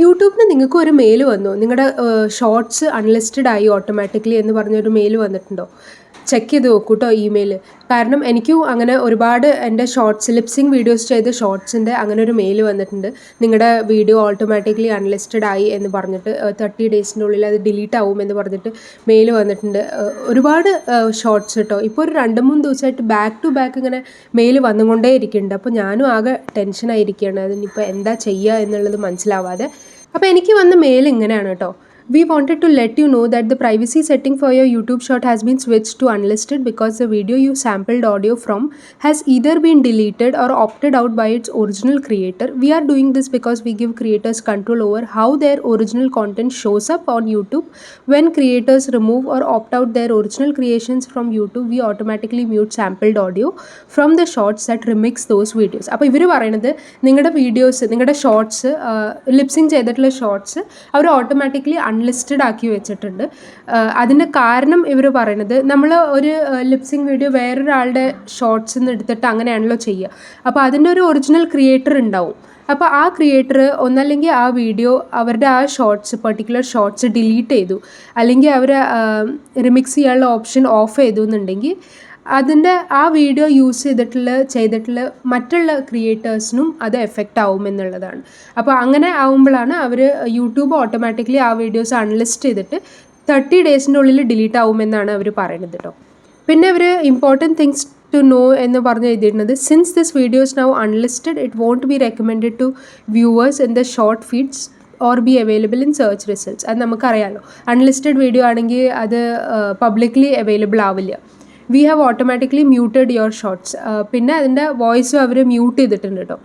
യൂട്യൂബിന് നിങ്ങൾക്ക് ഒരു മെയിൽ വന്നോ? നിങ്ങളുടെ ഷോർട്സ് അൺലിസ്റ്റഡ് ആയി ഓട്ടോമാറ്റിക്കലി എന്ന് പറഞ്ഞൊരു മെയിൽ വന്നിട്ടുണ്ടോ? ചെക്ക് ചെയ്ത് നോക്കൂ കേട്ടോ ഇമെയിൽ. കാരണം എനിക്കും അങ്ങനെ ഒരുപാട് എൻ്റെ ഷോർട്സ് ലിപ്സിങ് വീഡിയോസ് ചെയ്ത ഷോർട്സിൻ്റെ അങ്ങനെ ഒരു മെയിൽ വന്നിട്ടുണ്ട്. നിങ്ങളുടെ വീഡിയോ ഓട്ടോമാറ്റിക്കലി അൺലിസ്റ്റഡ് ആയി എന്ന് പറഞ്ഞിട്ട് 30 ഡേയ്സിൻ്റെ ഉള്ളിൽ അത് ഡിലീറ്റ് ആവും എന്ന് പറഞ്ഞിട്ട് മെയിൽ വന്നിട്ടുണ്ട്. ഒരുപാട് ഷോർട്സ് കേട്ടോ. ഇപ്പോൾ ഒരു 2-3 ദിവസമായിട്ട് ബാക്ക് ടു ബാക്ക് ഇങ്ങനെ മെയിൽ വന്നുകൊണ്ടേ ഇരിക്കുന്നുണ്ട്. അപ്പോൾ ഞാനും ആകെ ടെൻഷനായിരിക്കുകയാണ് അതിനിപ്പോൾ എന്താ ചെയ്യുക എന്നുള്ളത് മനസ്സിലാവാതെ. അപ്പോൾ എനിക്ക് വന്ന മെയിൽ ഇങ്ങനെയാണ് കേട്ടോ. We wanted to let you know that the privacy setting for your YouTube short has been switched to unlisted because the video you sampled audio from has either been deleted or opted out by its original creator. We are doing this because we give creators control over how their original content shows up on YouTube. When creators remove or opt out their original creations from YouTube, we automatically mute sampled audio from the shorts that remix those videos. അപ്പോൾ ഇവർ പറയുന്നത് നിങ്ങളുടെ videos, നിങ്ങളുടെ shorts, lip sync ചെയ്തിട്ടുള്ള shorts അവർ automatically unlisted ആക്കി വെച്ചിട്ടുണ്ട്. അതിൻ്റെ കാരണം ഇവർ പറയുന്നത്, നമ്മൾ ഒരു ലിപ്സിങ് വീഡിയോ വേറൊരാളുടെ ഷോർട്സിൽ നിന്ന് എടുത്തിട്ട് അങ്ങനെയാണല്ലോ ചെയ്യുക. അപ്പോൾ അതിൻ്റെ ഒരു ഒറിജിനൽ ക്രിയേറ്റർ ഉണ്ടാവും. അപ്പോൾ ആ ക്രിയേറ്റർ ഒന്നല്ലെങ്കിൽ ആ വീഡിയോ അവരുടെ ആ ഷോർട്സ്, പെർട്ടിക്കുലർ ഷോർട്സ് ഡിലീറ്റ് ചെയ്തു, അല്ലെങ്കിൽ അവർ റിമിക്സ് ചെയ്യാനുള്ള ഓപ്ഷൻ ഓഫ് ചെയ്തു എന്നുണ്ടെങ്കിൽ അതിൻ്റെ ആ വീഡിയോ യൂസ് ചെയ്തിട്ടുള്ള മറ്റുള്ള ക്രിയേറ്റേഴ്സിനും അത് എഫക്റ്റ് ആവും എന്നുള്ളതാണ്. അപ്പോൾ അങ്ങനെ ആവുമ്പോഴാണ് അവർ യൂട്യൂബ് ഓട്ടോമാറ്റിക്കലി ആ വീഡിയോസ് അൺലിസ്റ്റ് ചെയ്തിട്ട് 30 ഡേയ്സിൻ്റെ ഉള്ളിൽ ഡിലീറ്റ് ആവുമെന്നാണ് അവർ പറയുന്നത് കേട്ടോ. പിന്നെ അവർ ഇമ്പോർട്ടൻറ്റ് തിങ്സ് ടു നോ എന്ന് പറഞ്ഞ് എഴുതിയിരുന്നത്, since this videos now unlisted it won't be recommended to viewers in the short feeds or be available in search results. അത് നമുക്കറിയാമല്ലോ, അൺലിസ്റ്റഡ് വീഡിയോ ആണെങ്കിൽ അത് പബ്ലിക്കലി അവൈലബിൾ ആവില്ല. We have automatically muted your shorts. പിന്നെ അതിൻ്റെ വോയിസും അവർ mute ചെയ്തിട്ടുണ്ട് കേട്ടോ.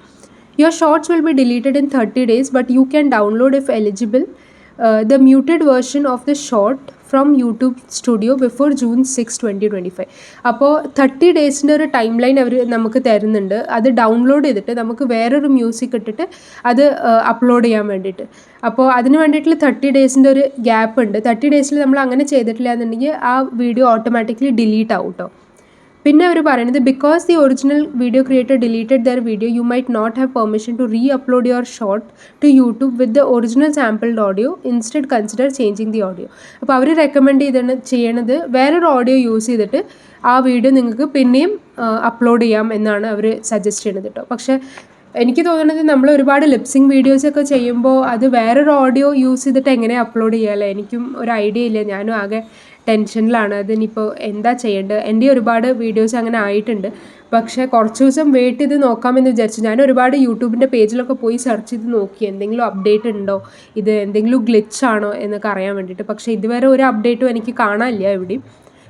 Your shorts will be deleted in 30 days but you can download if eligible the muted version of the short from YouTube studio before June 6, 2025. അപ്പോൾ 30 ഡേയ്സിൻ്റെ ഒരു time line അവർ നമുക്ക് തരുന്നുണ്ട്. അത് ഡൗൺലോഡ് ചെയ്തിട്ട് നമുക്ക് വേറൊരു മ്യൂസിക് ഇട്ടിട്ട് അത് അപ്ലോഡ് ചെയ്യാൻ വേണ്ടിയിട്ട്. അപ്പോൾ അതിന് വേണ്ടിയിട്ടുള്ള 30 ഡേയ്സിൻ്റെ ഒരു ഗ്യാപ്പ് ഉണ്ട്. 30 ഡേയ്സിൽ നമ്മൾ അങ്ങനെ ചെയ്തിട്ടില്ല എന്നുണ്ടെങ്കിൽ ആ വീഡിയോ ഓട്ടോമാറ്റിക്കലി ഡിലീറ്റ് ആവും കേട്ടോ. പിന്നെ അവർ പറയുന്നത്, because the original video creator deleted their video you might not have permission to re upload your short to YouTube with the original sampled audio. Instead consider changing the audio. അപ്പോൾ അവർ recommend ചെയ്യണത് വേറൊരു audio use ചെയ്തിട്ട് ആ video നിങ്ങൾക്ക് പിന്നെയും upload ചെയ്യാം എന്നാണ് അവർ സജസ്റ്റ് ചെയ്യുന്നത് കേട്ടോ. പക്ഷേ എനിക്ക് തോന്നുന്നത് നമ്മൾ ഒരുപാട് ലിപ്സിങ് വീഡിയോസൊക്കെ ചെയ്യുമ്പോൾ അത് വേറൊരു ഓഡിയോ യൂസ് ചെയ്തിട്ട് എങ്ങനെ അപ്ലോഡ് ചെയ്യാമല്ലോ, എനിക്കും ഒരു ഐഡിയ ഇല്ല. ഞാനും ആകെ ടെൻഷനിലാണ്. അതിനിപ്പോൾ എന്താ ചെയ്യേണ്ടത്. എൻ്റെ ഒരുപാട് വീഡിയോസ് അങ്ങനെ ആയിട്ടുണ്ട്. പക്ഷേ കുറച്ച് ദിവസം വെയിറ്റ് ചെയ്ത് നോക്കാമെന്ന് വിചാരിച്ചു. ഞാൻ ഒരുപാട് യൂട്യൂബിൻ്റെ പേജിലൊക്കെ പോയി സെർച്ച് ചെയ്ത് നോക്കി എന്തെങ്കിലും അപ്ഡേറ്റ് ഉണ്ടോ, ഇത് എന്തെങ്കിലും ഗ്ലിച്ച് ആണോ എന്നൊക്കെ അറിയാൻ വേണ്ടിയിട്ട്. പക്ഷേ ഇതുവരെ ഒരു അപ്ഡേറ്റും എനിക്ക് കാണാനില്ല എവിടെയും.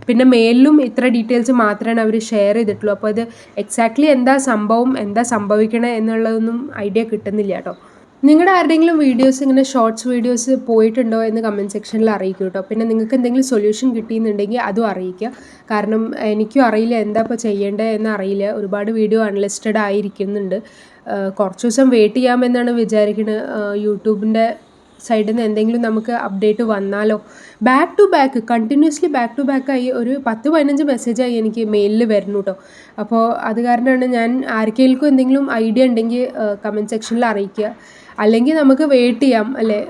പിന്നെ മെയിലും ഇത്ര ഡീറ്റെയിൽസ് മാത്രമേ അവർ ഷെയർ ചെയ്തിട്ടുള്ളൂ. അപ്പോൾ അത് എക്സാക്ട്ലി എന്താ സംഭവം, എന്താ സംഭവിക്കണേ എന്നുള്ളതൊന്നും ഐഡിയ കിട്ടുന്നില്ല കേട്ടോ. നിങ്ങളുടെ ആരുടെയെങ്കിലും വീഡിയോസ് ഇങ്ങനെ ഷോർട്സ് വീഡിയോസ് പോയിട്ടുണ്ടോ എന്ന് കമൻറ്റ് സെക്ഷനിൽ അറിയിക്കും കേട്ടോ. പിന്നെ നിങ്ങൾക്ക് എന്തെങ്കിലും സൊല്യൂഷൻ കിട്ടിയെന്നുണ്ടെങ്കിൽ അതും അറിയിക്കുക. കാരണം എനിക്കും അറിയില്ല എന്താ ഇപ്പോൾ ചെയ്യേണ്ടത് എന്ന് അറിയില്ല. ഒരുപാട് വീഡിയോ അൺലിസ്റ്റഡ് ആയിരിക്കുന്നുണ്ട്. കുറച്ച് ദിവസം വെയിറ്റ് ചെയ്യാമെന്നാണ് വിചാരിക്കുന്നത്. യൂട്യൂബിൻ്റെ സൈഡിൽ നിന്ന് എന്തെങ്കിലും നമുക്ക് അപ്ഡേറ്റ് വന്നാലോ. Back to back continuously back to ബാക്കായി ഒരു 10-15 മെസ്സേജായി എനിക്ക് മെയിലിൽ വരുന്നു കേട്ടോ. അപ്പോൾ അത് കാരണമാണ് ഞാൻ ആർക്കെങ്കിലും എന്തെങ്കിലും ഐഡിയ ഉണ്ടെങ്കിൽ കമൻറ്റ് സെക്ഷനിൽ അറിയിക്കുക. അല്ലെങ്കിൽ നമുക്ക് വെയിറ്റ് ചെയ്യാം അല്ലേ,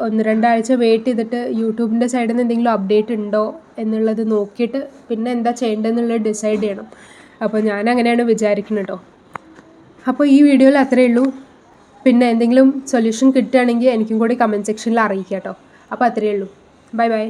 1-2 ആഴ്ച വെയിറ്റ് ചെയ്തിട്ട് യൂട്യൂബിൻ്റെ സൈഡിൽ നിന്ന് എന്തെങ്കിലും അപ്ഡേറ്റ് ഉണ്ടോ എന്നുള്ളത് നോക്കിയിട്ട് പിന്നെ എന്താ ചെയ്യേണ്ടതെന്നുള്ളത് ഡിസൈഡ് ചെയ്യണം. അപ്പോൾ ഞാൻ അങ്ങനെയാണ് വിചാരിക്കുന്നത് കേട്ടോ. അപ്പോൾ ഈ വീഡിയോയിൽ അത്രയേ ഉള്ളൂ. പിന്നെ എന്തെങ്കിലും സൊല്യൂഷൻ കിട്ടുകയാണെങ്കിൽ എനിക്കും കൂടി കമൻറ്റ് സെക്ഷനിൽ അറിയിക്കാം കേട്ടോ. അപ്പോൾ അത്രയേ ഉള്ളൂ. Bye bye.